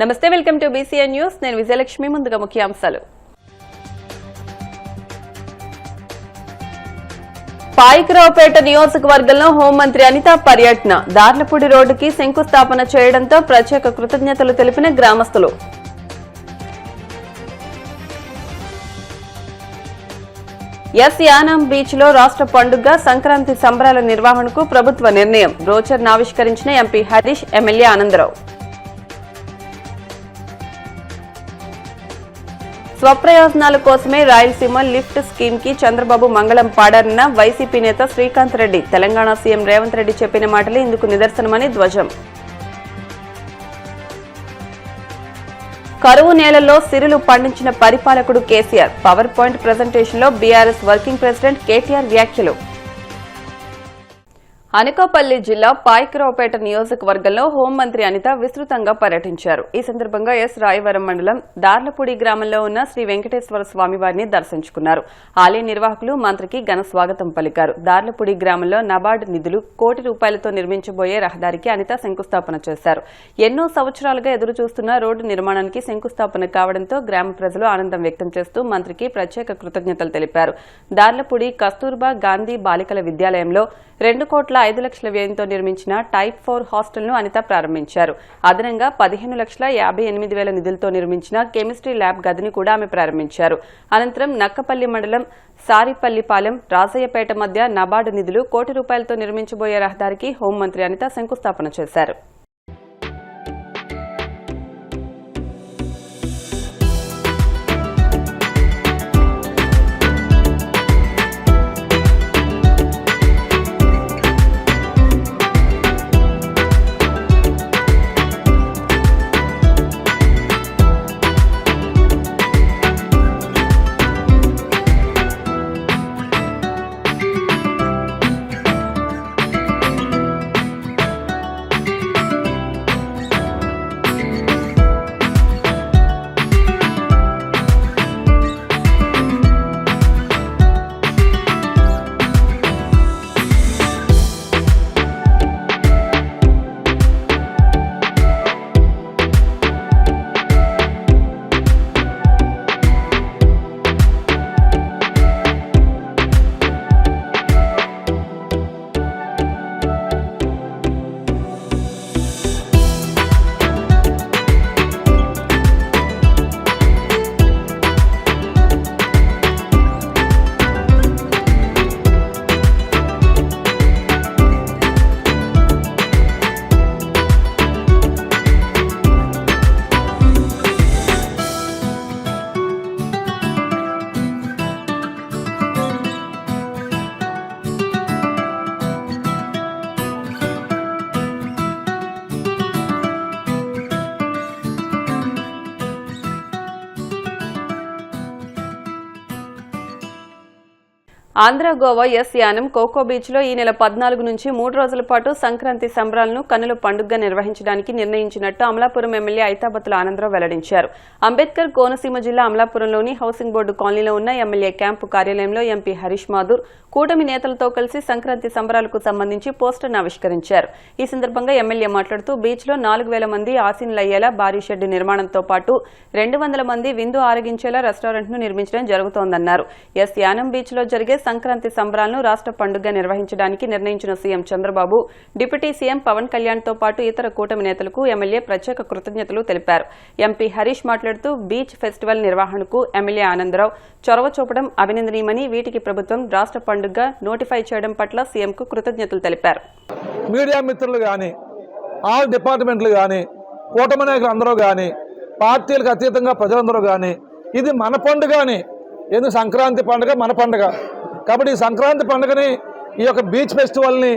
నమస్తే, welcome to BCN news. నేను విజయలక్ష్మి. ముందుగా ముఖ్యాంశాలు. పాయికరావుపేట నియోజకవర్గంలో హోంమంత్రి అనిత పర్యటన. దార్లపూడి రోడ్డుకి శంకుస్థాపన చేయడంతో ప్రత్యేక కృతజ్ఞతలు తెలిపిన గ్రామస్తులు. ఎస్ యానాం బీచ్ లో రాష్ట్ర పండుగ సంక్రాంతి సంబరాల నిర్వహణకు ప్రభుత్వ నిర్ణయం. బ్రోచర్ను ఆవిష్కరించిన ఎంపీ హరీష్, ఎమ్మెల్యే ఆనందరావు. స్వప్రయోజనాల కోసమే రాయలసీమ లిఫ్ట్ స్కీమ్ కి చంద్రబాబు మంగళం పాడారన్న వైసీపీ నేత శ్రీకాంత్ రెడ్డి. తెలంగాణ సీఎం రేవంత్ రెడ్డి చెప్పిన మాటలే ఇందుకు నిదర్శనమని ధ్వజం. కరువు నేలల్లో సిరులు పండించిన పరిపాలకుడు కేసీఆర్. పవర్ పాయింట్ ప్రెజెంటేషన్ లో బీఆర్ఎస్ వర్కింగ్ ప్రెసిడెంట్ కేటీఆర్ వ్యాఖ్యలు. అనకాపల్లి జిల్లా పాయికరావుపేట నియోజకవర్గంలో హోంమంత్రి అనిత విస్తృతంగా పర్యటించారు. ఈ సందర్భంగా ఎస్ రాయవరం మండలం దార్లపూడి గ్రామంలో ఉన్న శ్రీ వెంకటేశ్వర స్వామివారిని దర్శించుకున్నారు. ఆలయ నిర్వాహకులు మంత్రికి ఘన స్వాగతం పలికారు. దార్లపూడి గ్రామంలో నబార్డు నిధులు ₹1 నిర్మించబోయే రహదారికి అనిత శంకుస్థాపన చేశారు. ఎన్నో సంవత్సరాలుగా ఎదురుచూస్తున్న రోడ్డు నిర్మాణానికి శంకుస్థాపన కావడంతో గ్రామ ప్రజలు ఆనందం వ్యక్తం చేస్తూ మంత్రికి ప్రత్యేక కృతజ్ఞతలు తెలిపారు. దార్లపూడి కస్తూర్బా గాంధీ బాలికల విద్యాలయంలో ₹2,05,00,000 వ్యయంతో నిర్మించిన టైప్ 4 హాస్టల్ను అనిత ప్రారంభించారు. అదనంగా ₹15,58,000 నిధులతో నిర్మించిన కెమిస్ట్రీ ల్యాబ్ గదిని కూడా ఆమె ప్రారంభించారు. అనంతరం నక్కపల్లి మండలం సారిపల్లిపాలెం, రాజయ్యపేట మధ్య నబార్డు నిధులు ₹1,00,00,000తో నిర్మించబోయే రహదారికి హోంమంత్రి అనిత శంకుస్థాపన చేశారు. ఆంధ్ర గోవా ఎస్ యానం కోకో బీచ్ లో ఈ నెల 14 నుంచి 3 రోజుల పాటు సంక్రాంతి సంబరాలను కన్నుల పండుగగా నిర్వహించడానికి నిర్ణయించినట్టు అమలాపురం ఎమ్మెల్యే ఐతాబత్తుల ఆనందరావు వెల్లడించారు. అంబేద్కర్ కోనసీమ జిల్లా అమలాపురంలోని హౌసింగ్ బోర్డు కాలనీలో ఉన్న ఎమ్మెల్యే క్యాంపు కార్యాలయంలో ఎంపీ హరీష్ మాధూర్ కూటమి నేతలతో కలిసి సంక్రాంతి సంబరాలకు సంబంధించి పోస్టర్ను ఆవిష్కరించారు. ఈ సందర్భంగా ఎమ్మెల్యే మాట్లాడుతూ బీచ్ లో 4,000 మంది ఆసీనులయ్యేలా భారీ షెడ్డు నిర్మాణంతో పాటు 200 మంది విందు ఆరగించేలా రెస్టారెంట్ ను నిర్మించడం జరుగుతోందన్నారు. ఎస్ యానం బీచ్ లో జరిగే సంక్రాంతి సంబరాలను రాష్ట్ర పండుగగా నిర్వహించడానికి నిర్ణయించిన CM Chandrababu, deputy CM Pawan Kalyan తో పాటు ఇతర కూటమి నేతలకు ఎమ్మెల్యే ప్రత్యేక కృతజ్ఞతలు తెలిపారు. ఎంపీ హరీష్ మాట్లాడుతూ బీచ్ ఫెస్టివల్ నిర్వహణకు ఎమ్మెల్యే ఆనందరావు చొరవ చూపడం అభినందనీయమని, వీటికి ప్రభుత్వం రాష్ట్ర పండుగగా నోటిఫై చేయడం పట్ల సీఎంకు కృతజ్ఞతలు తెలిపారు. మీడియా మిత్రులు కానీ, ఆల్ డిపార్ట్మెంట్లు కానీ, కూటమి నాయకులు అందరూ కానీ, పార్టీలకు అతీతంగా ప్రజలందరూ కానీ, ఇది మన పండుగ అని, ఎందుకు సంక్రాంతి పండుగ మన పండుగ కాబట్టి ఈ సంక్రాంతి పండుగని, ఈ యొక్క బీచ్ ఫెస్టివల్ని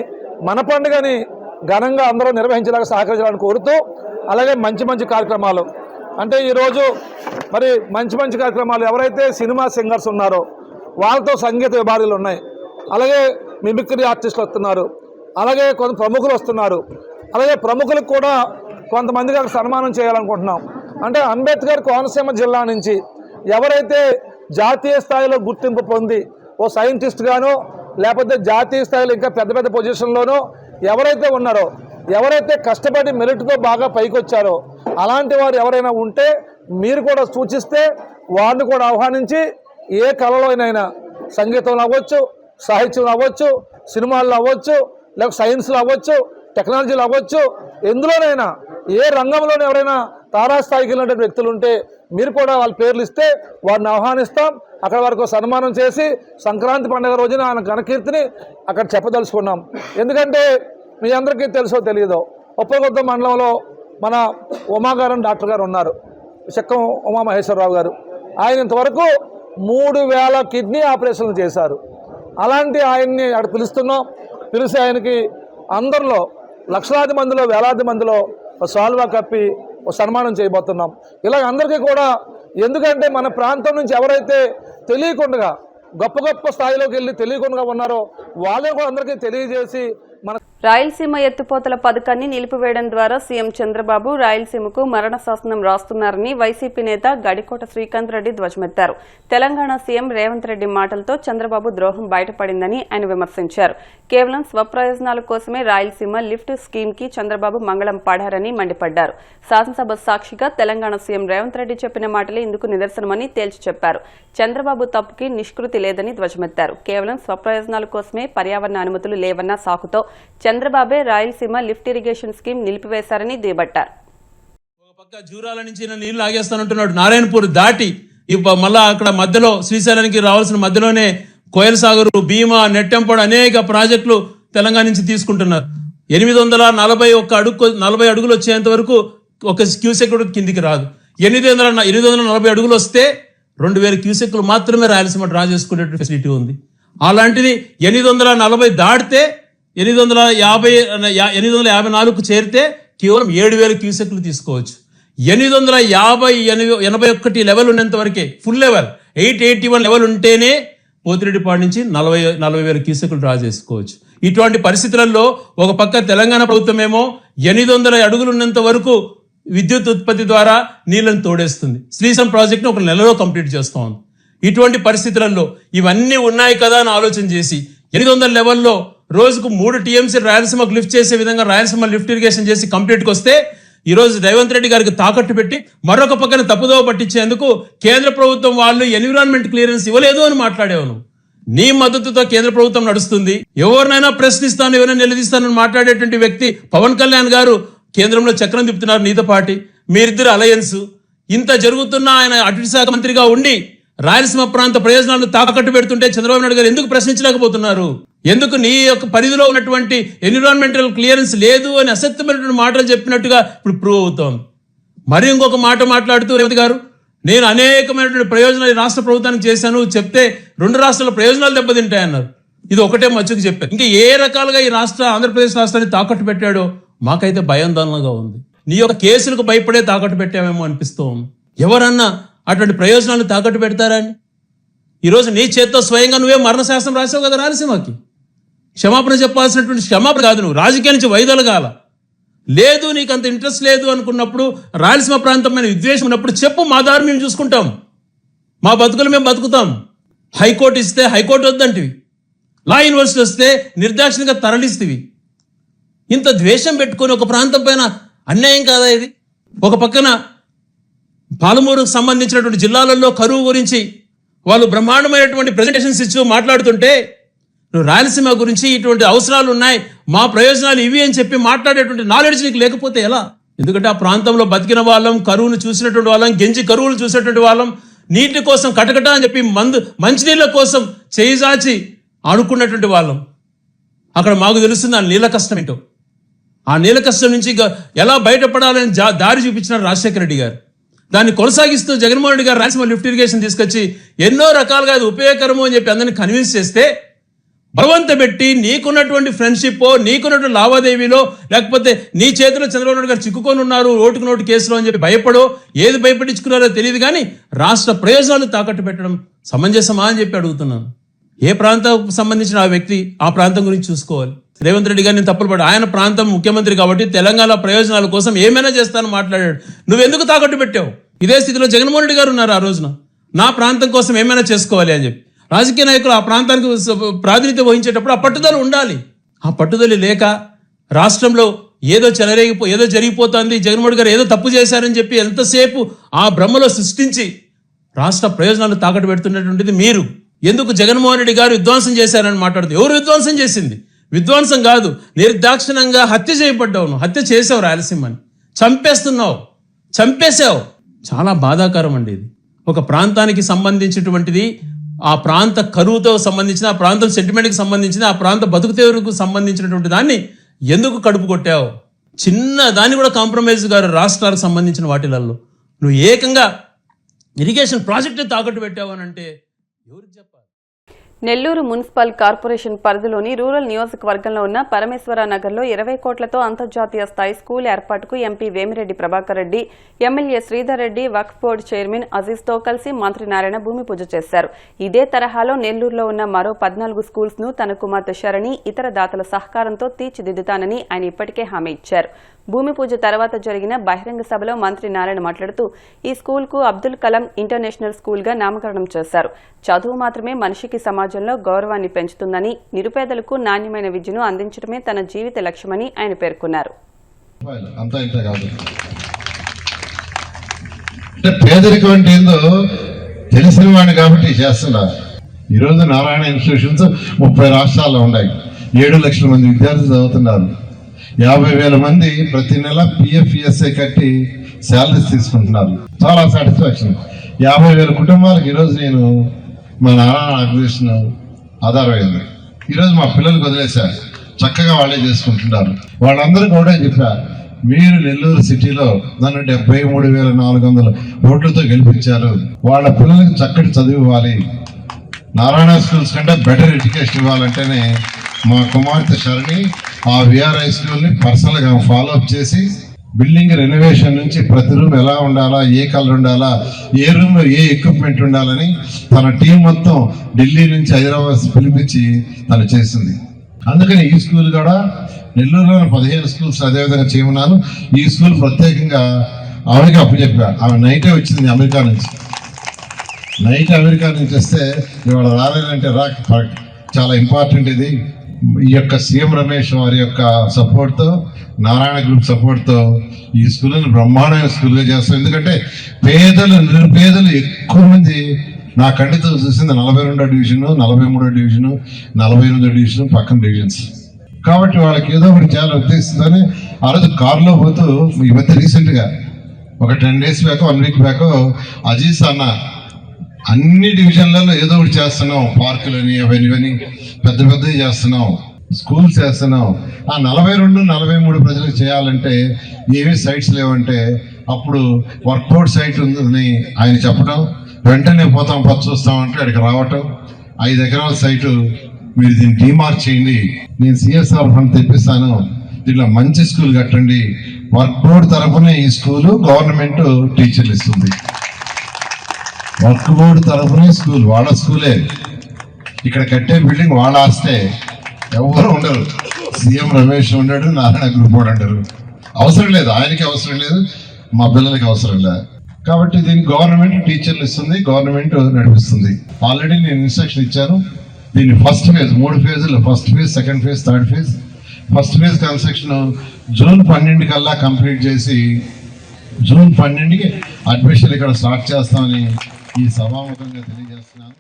మన పండుగని ఘనంగా అందరూ నిర్వహించేలాగా సహకరించాలని కోరుతూ, అలాగే మంచి మంచి కార్యక్రమాలు అంటే ఈరోజు మరి మంచి మంచి కార్యక్రమాలు ఎవరైతే సినిమా సింగర్స్ ఉన్నారో వాళ్ళతో సంగీత విభాగాలు ఉన్నాయి, అలాగే మిమిక్రీ ఆర్టిస్టులు వస్తున్నారు, అలాగే కొంత ప్రముఖులు వస్తున్నారు, అలాగే ప్రముఖులకు కూడా కొంతమందికి అక్కడ సన్మానం చేయాలనుకుంటున్నాం. అంటే అంబేద్కర్ కోనసీమ జిల్లా నుంచి ఎవరైతే జాతీయ స్థాయిలో గుర్తింపు పొంది ఓ సైంటిస్ట్ గానో లేకపోతే జాతీయ స్థాయిలో ఇంకా పెద్ద పెద్ద పొజిషన్లోనో ఎవరైతే ఉన్నారో ఎవరైతే కష్టపడి మెరిట్తో బాగా పైకి వచ్చారో అలాంటి వారు ఎవరైనా ఉంటే మీరు కూడా సూచిస్తే వారిని కూడా ఆహ్వానించి ఏ కళలోనైనా సంగీతంలో అవ్వచ్చు, సాహిత్యంలో అవ్వచ్చు, సినిమాల్లో అవ్వచ్చు, లేకపోతే సైన్స్లో అవ్వచ్చు, టెక్నాలజీలో అవ్వచ్చు, ఎందులోనైనా ఏ రంగంలోనే ఎవరైనా తారాస్థాయికి వెళ్ళినటువంటి వ్యక్తులు ఉంటే మీరు కూడా వాళ్ళ పేర్లు ఇస్తే వారిని ఆహ్వానిస్తాం. అక్కడ వరకు సన్మానం చేసి సంక్రాంతి పండుగ రోజున ఆయన ఘనకీర్తిని అక్కడ చెప్పదలుచుకున్నాం. ఎందుకంటే మీ అందరికీ తెలుసో తెలియదో ఉప్పలగుద్ద మండలంలో మన ఉమాగారం డాక్టర్ గారు ఉన్నారు, చెక్కం ఉమామహేశ్వరరావు గారు. ఆయన ఇంతవరకు 3000 కిడ్నీ ఆపరేషన్లు చేశారు. అలాంటి ఆయన్ని అక్కడ పిలిచి ఆయనకి అందరిలో లక్షలాది మందిలో వేలాది మందిలో సాల్వా కప్పి సన్మానం చేయబోతున్నాం. ఇలా అందరికీ కూడా, ఎందుకంటే మన ప్రాంతం నుంచి ఎవరైతే తెలియకుండా గొప్ప గొప్ప స్థాయిలోకి వెళ్ళి తెలియకుండా ఉన్నారో వాళ్ళని కూడా అందరికీ తెలియజేసి మన రాయలసీమ ఎత్తిపోతల పథకాన్ని నిలిపివేయడం ద్వారా సీఎం చంద్రబాబు రాయలసీమకు మరణ శాసనం రాస్తున్నారని వైసీపీ నేత గడికోట శ్రీకాంత్ రెడ్డి ధ్వజమెత్తారు. తెలంగాణ సీఎం రేవంత్ రెడ్డి మాటలతో చంద్రబాబు ద్రోహం బయటపడిందని ఆయన విమర్శించారు. కేవలం స్వప్రయోజనాల కోసమే రాయలసీమ లిఫ్ట్ స్కీమ్ కి చంద్రబాబు మంగళం పాడారని మండిపడ్డారు. శాసనసభ సాక్షిగా తెలంగాణ సీఎం రేవంత్ రెడ్డి చెప్పిన మాటలే ఇందుకు నిదర్శనమని తేల్చి చెప్పారు. చంద్రబాబు తప్పుకి నిష్కృతి లేదని ధ్వజమెత్తారు. కేవలం స్వప్రయోజనాల కోసమే పర్యావరణ అనుమతులు లేవన్న సాకుతో చంద్రబాబే రాయలసీమ లిఫ్ట్ ఇరిగేషన్ స్కీమ్ నిలిపివేశారని దుయ్యబట్టారు. ఒక పక్క జూరాల నుంచి నీళ్లు లాగేస్తానంటున్నాడు, నారాయణపూర్ దాటి మళ్ళా అక్కడ మధ్యలో శ్రీశైలానికి రావాల్సిన మధ్యలోనే కోయల్ సాగర్, భీమా, నెట్టెంపాడు అనేక ప్రాజెక్టులు తెలంగాణ నుంచి తీసుకుంటున్నారు. 841 అడుగులు వచ్చేంత వరకు ఒక క్యూసెక్ కిందికి రాదు. 840 అడుగులు వస్తే 2000 క్యూసెక్లు మాత్రమే రాయలసీమ డ్రా చేసుకునే ఫెసిలిటీ ఉంది. అలాంటిది 840 దాటితే 854కు చేరితే కేవలం 7000 క్యూసెక్లు తీసుకోవచ్చు. 881 లెవెల్ ఉన్నంత వరకే ఫుల్ లెవెల్, 881 లెవెల్ ఉంటేనే పోతిరెడ్డిపాడు నుంచి 40,000 క్యూసెక్లు డ్రా చేసుకోవచ్చు. ఇటువంటి పరిస్థితులలో ఒక పక్క తెలంగాణ ప్రభుత్వం ఏమో 800 అడుగులు ఉన్నంత వరకు విద్యుత్ ఉత్పత్తి ద్వారా నీళ్లను తోడేస్తుంది. శ్రీశైలం ప్రాజెక్ట్ను ఒక నెలలో కంప్లీట్ చేస్తా ఉంది. ఇటువంటి పరిస్థితులలో ఇవన్నీ ఉన్నాయి కదా అని ఆలోచన చేసి 800 లెవెల్లో రోజుకు 3 టీఎంసీ రాయలసీమకు లిఫ్ట్ చేసే విధంగా రాయలసీమ లిఫ్ట్ ఇరిగేషన్ చేసి కంప్లీట్కి వస్తే ఈరోజు రేవంత్ రెడ్డి గారికి తాకట్టు పెట్టి మరొక పక్కన తప్పుదోవ పట్టించేందుకు కేంద్ర ప్రభుత్వం వాళ్ళు ఎన్విరాన్మెంట్ క్లియరెన్స్ ఇవ్వలేదు అని మాట్లాడేవాను. నీ మద్దతుతో కేంద్ర ప్రభుత్వం నడుస్తుంది. ఎవరినైనా ప్రశ్నిస్తాను, ఎవరైనా నిలదీస్తానని మాట్లాడేటువంటి వ్యక్తి పవన్ కళ్యాణ్ గారు కేంద్రంలో చక్రం తిప్పుతున్నారు నీతో పాటి. మీరిద్దరు అలయన్స్. ఇంత జరుగుతున్నా ఆయన అటవీ శాఖ మంత్రిగా ఉండి రాయలసీమ ప్రాంత ప్రయోజనాలను తాకట్టు పెడుతుంటే చంద్రబాబు నాయుడు గారు ఎందుకు ప్రశ్నించలేకపోతున్నారు? ఎందుకు నీ యొక్క పరిధిలో ఉన్నటువంటి ఎన్విరాన్మెంటల్ క్లియరెన్స్ లేదు అని అసత్యమైనటువంటి మాటలు చెప్పినట్టుగా ఇప్పుడు ప్రూవ్ అవుతోంది. మరి ఇంకొక మాట మాట్లాడుతూ రేవంత్ గారు, నేను అనేకమైనటువంటి ప్రయోజనాలు ఈ రాష్ట్ర ప్రభుత్వానికి చేశాను చెప్తే 2 రాష్ట్రాల ప్రయోజనాలు దెబ్బతింటాయన్నారు. ఇది ఒకటే మచ్చుకు చెప్పారు. ఇంకా ఏ రకాలుగా ఈ ఆంధ్రప్రదేశ్ రాష్ట్రాన్ని తాకట్టు పెట్టాడో మాకైతే భయాందోళనగా ఉంది. నీ యొక్క కేసులకు భయపడే తాకట్టు పెట్టామేమో అనిపిస్తూ ఉంది. ఎవరన్నా అటువంటి ప్రయోజనాలు తాకట్టు పెడతారా అని? ఈరోజు నీ చేత్తో స్వయంగా నువ్వే మరణశాసనం రాసావు కదా రాయలసీమకి. క్షమాపణ చెప్పాల్సినటువంటి క్షమాపణ కాదు, నువ్వు రాజకీయాల నుంచి వైదొలగాల. లేదు నీకు అంత ఇంట్రెస్ట్ లేదు అనుకున్నప్పుడు, రాయలసీమ ప్రాంతమైన విద్వేషం ఉన్నప్పుడు చెప్పు, మా దారి మేము చూసుకుంటాం, మా బతుకులు మేము బతుకుతాం. హైకోర్టు ఇస్తే హైకోర్టు వద్దంటివి, లా యూనివర్సిటీ వస్తే నిర్దాక్షిణ్యంగా తరలిస్తేవి. ఇంత ద్వేషం పెట్టుకొని ఒక ప్రాంతం పైన అన్యాయం కాదా ఇది? ఒక పక్కన పాలమూరుకు సంబంధించినటువంటి జిల్లాలలో కరువు గురించి వాళ్ళు బ్రహ్మాండమైనటువంటి ప్రెజెంటేషన్స్ ఇచ్చి మాట్లాడుతుంటే, నువ్వు రాయలసీమ గురించి ఇటువంటి అవసరాలు ఉన్నాయి, మా ప్రయోజనాలు ఇవి అని చెప్పి మాట్లాడేటువంటి నాలెడ్జ్ నీకు లేకపోతే ఎలా? ఎందుకంటే ఆ ప్రాంతంలో బతికిన వాళ్ళం, కరువును చూసినటువంటి వాళ్ళం, గెంజి కరువులు చూసినటువంటి వాళ్ళం, నీటి కోసం కటకట అని చెప్పి మంచినీళ్ళ కోసం చేయిజాచి ఆడుకున్నటువంటి వాళ్ళం. అక్కడ మాకు తెలుస్తుంది ఆ నీళ్ళ కష్టం ఏంటో. ఆ నీళ్ళ కష్టం నుంచి ఎలా బయటపడాలని దారి చూపించినారు రాజశేఖర రెడ్డి గారు. దాన్ని కొనసాగిస్తూ జగన్మోహన్ రెడ్డి గారు రాయలసీమ లిఫ్ట్ ఇరిగేషన్ తీసుకొచ్చి ఎన్నో రకాలుగా అది ఉపయోగకరము అని చెప్పి అందరినీ కన్విన్స్ చేస్తే, బలవంత పెట్టి నీకున్నటువంటి ఫ్రెండ్షిప్, నీకున్నటువంటి లావాదేవీలో, లేకపోతే నీ చేతిలో చంద్రబాబు నాయుడు గారు చిక్కుకొని ఉన్నారు ఓటుకు నోటు కేసులో అని చెప్పి భయపడో ఏది భయపడించుకున్నారో తెలియదు, కానీ రాష్ట్ర ప్రయోజనాలు తాకట్టు పెట్టడం సమంజసమా అని చెప్పి అడుగుతున్నాను. ఏ ప్రాంతం సంబంధించిన ఆ వ్యక్తి ఆ ప్రాంతం గురించి చూసుకోవాలి. రేవంత్ రెడ్డి గారిని తప్పులు పడు, ఆయన ప్రాంతం ముఖ్యమంత్రి కాబట్టి తెలంగాణ ప్రయోజనాల కోసం ఏమైనా చేస్తానని మాట్లాడాడు. నువ్వెందుకు తాకట్టు పెట్టావు? ఇదే స్థితిలో జగన్మోహన్ రెడ్డి గారు ఉన్నారు ఆ రోజున, నా ప్రాంతం కోసం ఏమైనా చేసుకోవాలి అని చెప్పి. రాజకీయ నాయకులు ఆ ప్రాంతానికి ప్రాతినిధ్యం వహించేటప్పుడు ఆ పట్టుదల ఉండాలి. ఆ పట్టుదల లేక రాష్ట్రంలో ఏదో ఏదో జరిగిపోతుంది, జగన్మోహన్ గారు ఏదో తప్పు చేశారని చెప్పి ఎంతసేపు ఆ భ్రమలో సృష్టించి రాష్ట్ర ప్రయోజనాలు తాకట్టు పెడుతున్నటువంటిది మీరు. ఎందుకు జగన్మోహన్ రెడ్డి గారు విధ్వంసం చేశారని మాట్లాడుతూ, ఎవరు విధ్వంసం చేసింది? విధ్వంసం కాదు, నిర్దాక్షిణంగా హత్య చేయబడ్డావు. నువ్వు హత్య చేసావు, రాయలసీమని చంపేశావు. చాలా బాధాకరం అండి ఇది. ఒక ప్రాంతానికి సంబంధించినటువంటిది, ఆ ప్రాంత కరువుతో సంబంధించిన, ఆ ప్రాంతం సెంటిమెంట్కి సంబంధించిన, ఆ ప్రాంత బతుకుతెరువుకు సంబంధించినటువంటి దాన్ని ఎందుకు కడుపు కొట్టావు? చిన్న దాన్ని కూడా కాంప్రమైజ్ గారు రాష్ట్రాలకు సంబంధించిన వాటిలలో నువ్వు ఏకంగా ఇరిగేషన్ ప్రాజెక్టు తాకట్టు పెట్టావు అని అంటే ఎవరికి చెప్పాలి? నెల్లూరు మున్సిపల్ కార్పొరేషన్ పరిధిలోని రూరల్ నియోజకవర్గంలో ఉన్న పరమేశ్వర నగర్లో 20 కోట్లతో అంతర్జాతీయ స్థాయి స్కూల్ ఏర్పాటుకు ఎంపీ వేమిరెడ్డి ప్రభాకర్ రెడ్డి, ఎమ్మెల్యే శ్రీధర్ రెడ్డి, వక్ఫ్ బోర్డు చైర్మన్ అజీజ్తో కలిసి మంత్రి నారాయణ భూమి పూజ చేశారు. ఇదే తరహాలో నెల్లూరులో ఉన్న మరో 14 స్కూల్స్ ను తన కుమార్తె శరణి, ఇతర దాతల సహకారంతో తీర్చిదిద్దుతానని ఆయన ఇప్పటికే హామీ ఇచ్చారు. భూమి పూజ తర్వాత జరిగిన బహిరంగ సభలో మంత్రి నారాయణ మాట్లాడుతూ ఈ స్కూల్కు అబ్దుల్ కలాం ఇంటర్నేషనల్ స్కూల్గా నామకరణం చేశారు. చదువు మాత్రమే మనిషికి సమాజంలో గౌరవాన్ని పెంచుతుందని, నిరుపేదలకు నాణ్యమైన విద్యను అందించడమే తన జీవిత లక్ష్యమని ఆయన పేర్కొన్నారు. పేదరికం అంటే ఏందో తెలిసిన వాడిని కాబట్టి చేస్తున్నా. ఈరోజు నారాయణ ఇన్స్టిట్యూషన్స్ 30 రాష్ట్రాల్లో ఉన్నాయి. 7 లక్షల మంది విద్యార్థులు చదువుతున్నారు. 50,000 మంది ప్రతి నెల PFESA కట్టి శాలరీస్ తీసుకుంటున్నారు. చాలా సాటిస్ఫాక్షన్. 50,000 కుటుంబాలకు ఈరోజు నేను మా నారాయణ ఆర్గనైజేషన్ ఆధారమైంది. ఈరోజు మా పిల్లలకు వదిలేశారు, చక్కగా వాళ్ళే చేసుకుంటున్నారు. వాళ్ళందరికీ కూడా చెప్పా, మీరు నెల్లూరు సిటీలో నన్ను 73,400 ఓట్లతో గెలిపించారు. వాళ్ళ పిల్లలకు చక్కటి చదువు ఇవ్వాలి, నారాయణ స్కూల్స్ కంటే బెటర్ ఎడ్యుకేషన్ ఇవ్వాలంటేనే మా కుమార్తె శరణి ఆ విఆర్ఐ స్కూల్ని పర్సనల్గా ఫాలోఅప్ చేసి బిల్డింగ్ రెనోవేషన్ నుంచి ప్రతి రూమ్ ఎలా ఉండాలా, ఏ కలర్ ఉండాలా, ఏ రూమ్లో ఏ ఎక్విప్మెంట్ ఉండాలని తన టీం మొత్తం ఢిల్లీ నుంచి హైదరాబాద్ పిలిపించి తను చేసింది. అందుకని ఈ స్కూల్ కూడా నెల్లూరులో 15 స్కూల్స్ అదేవిధంగా చేయమన్నాను. ఈ స్కూల్ ప్రత్యేకంగా ఆమెకి అప్పచెప్పా. ఆమె నైటే వచ్చింది అమెరికా నుంచి. వస్తే ఇవాళ రాలేదంటే చాలా ఇంపార్టెంట్ ఇది. ఈ యొక్క సీఎం రమేష్ వారి యొక్క సపోర్ట్తో, నారాయణ గ్రూప్ సపోర్ట్తో ఈ స్కూల్ని బ్రహ్మాండమైన స్కూల్గా చేస్తాం. ఎందుకంటే నిరుపేదలు ఎక్కువ మంది నా కంటితో చూసింది 42వ డివిజను, 43వ డివిజను, 48వ డివిజను, పక్కన డివిజన్స్. కాబట్టి వాళ్ళకి ఏదో ఒకటి చాలా ఉద్దేశంతోనే ఆ రోజు కారులో పోతూ ఈ మధ్య రీసెంట్గా ఒక 10 days back 1 week back Aziz అన్న అన్ని డివిజన్లలో ఏదో ఒకటి చేస్తున్నాం, పార్కులని అవన్నీ పెద్దవి చేస్తున్నాం, స్కూల్స్ చేస్తున్నాం. ఆ 42, 43 ప్రజలకు చేయాలంటే ఏమీ సైట్స్ లేవంటే అప్పుడు వర్క్ బోర్డ్ సైట్ ఉందని ఆయన చెప్పడం, వెంటనే పోతాం చూస్తామంటే అక్కడికి రావటం, 5 ఎకరాల సైటు మీరు దీన్ని డిమార్క్ చేయండి, నేను CSR ఫండ్ తెప్పిస్తాను, దీంట్లో మంచి స్కూల్ కట్టండి. వర్క్ బోర్డ్ తరఫున ఈ స్కూలు గవర్నమెంట్ టీచర్లు ఇస్తుంది. వర్క్ బోర్డు తరఫునే స్కూల్, వాళ్ళ స్కూలే. ఇక్కడ కట్టే బిల్డింగ్ వాళ్ళ ఆస్తే, ఎవరు ఉండరు. సీఎం రమేష్ ఉండడు, నారాయణ గ్రూప్ వాడు ఉండరు. అవసరం లేదు, ఆయనకి అవసరం లేదు, మా పిల్లలకి అవసరం లేదు. కాబట్టి దీనికి గవర్నమెంట్ టీచర్లు ఇస్తుంది, గవర్నమెంట్ నడిపిస్తుంది. ఆల్రెడీ నేను ఇన్స్ట్రక్షన్ ఇచ్చాను. దీన్ని first phase 3 phases, first phase, second phase, third phase. First phase construction June 12 కల్లా కంప్లీట్ చేసి June 12కి అడ్మిషన్ ఇక్కడ స్టార్ట్ చేస్తామని ఈ సభాముఖంగా తెలియజేస్తున్నాను.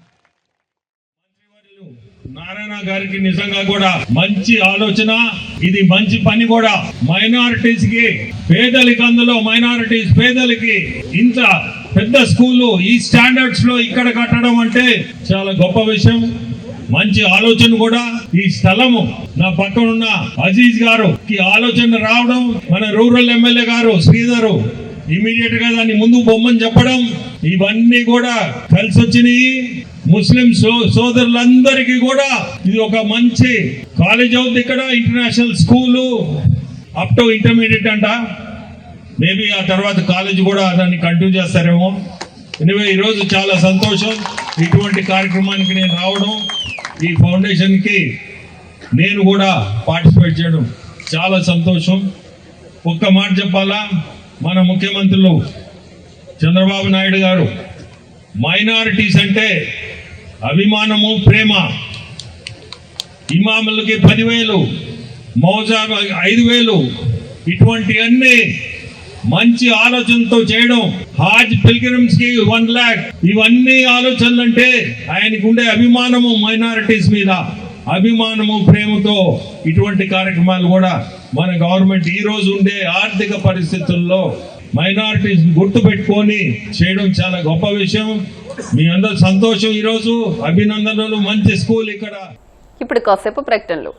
నారాయణ గారికి నిజంగా కూడా మంచి ఆలోచన, ఇది మంచి పని కూడా. మైనారిటీస్ కి, పేదలకి, అందులో మైనారిటీస్ పేదలకి ఇంత పెద్ద స్కూలు ఈ స్టాండర్డ్స్ లో ఇక్కడ కట్టడం అంటే చాలా గొప్ప విషయం, మంచి ఆలోచన కూడా. ఈ స్థలము నా పక్కన ఉన్న అజీజ్ గారు ఈ ఆలోచన రావడం, మన రూరల్ ఎమ్మెల్యే గారు శ్రీధరు ఇమీడియట్ గా దాన్ని ముందు బొమ్మని చెప్పడం, ఇవన్నీ కూడా కలిసి వచ్చినాయి. ముస్లిం సోదరులందరికీ కూడా ఇది ఒక మంచి కాలేజ్ అవుతుంది. ఇక్కడ international school up to intermediate అంట, మేబీ ఆ తర్వాత కాలేజ్ కూడా దాన్ని కంటిన్యూ చేస్తారేమో. ఎనివే ఈరోజు చాలా సంతోషం ఇటువంటి కార్యక్రమానికి నేను రావడం, ఈ ఫౌండేషన్కి నేను కూడా పార్టిసిపేట్ చేయడం చాలా సంతోషం. ఒక్క మాట చెప్పాలా, మన ముఖ్యమంత్రులు చంద్రబాబు నాయుడు గారు మైనారిటీస్ అంటే అభిమానము, ప్రేమ. ఇమాములకి 10,000, మౌజా 5,000, ఇటువంటి అన్ని మంచి ఆలోచనతో చేయడం, హాజ్ పిల్గ్రిమ్స్ కి 1 lakh, ఇవన్నీ ఆలోచనలు అంటే ఆయనకు ఉండే అభిమానము మైనారిటీస్ మీద, అభిమానము ప్రేమతో ఇటువంటి కార్యక్రమాలు కూడా మన గవర్నమెంట్ ఈ రోజు ఉండే ఆర్థిక పరిస్థితుల్లో మైనారిటీస్ గుర్తు పెట్టుకొని చేయడం చాలా గొప్ప విషయం. మీ అందరూ సంతోషం, ఈరోజు అభినందనలు. మంచి స్కూల్ ఇక్కడ. ఇప్పుడు కాసేపు ప్రకటనలు.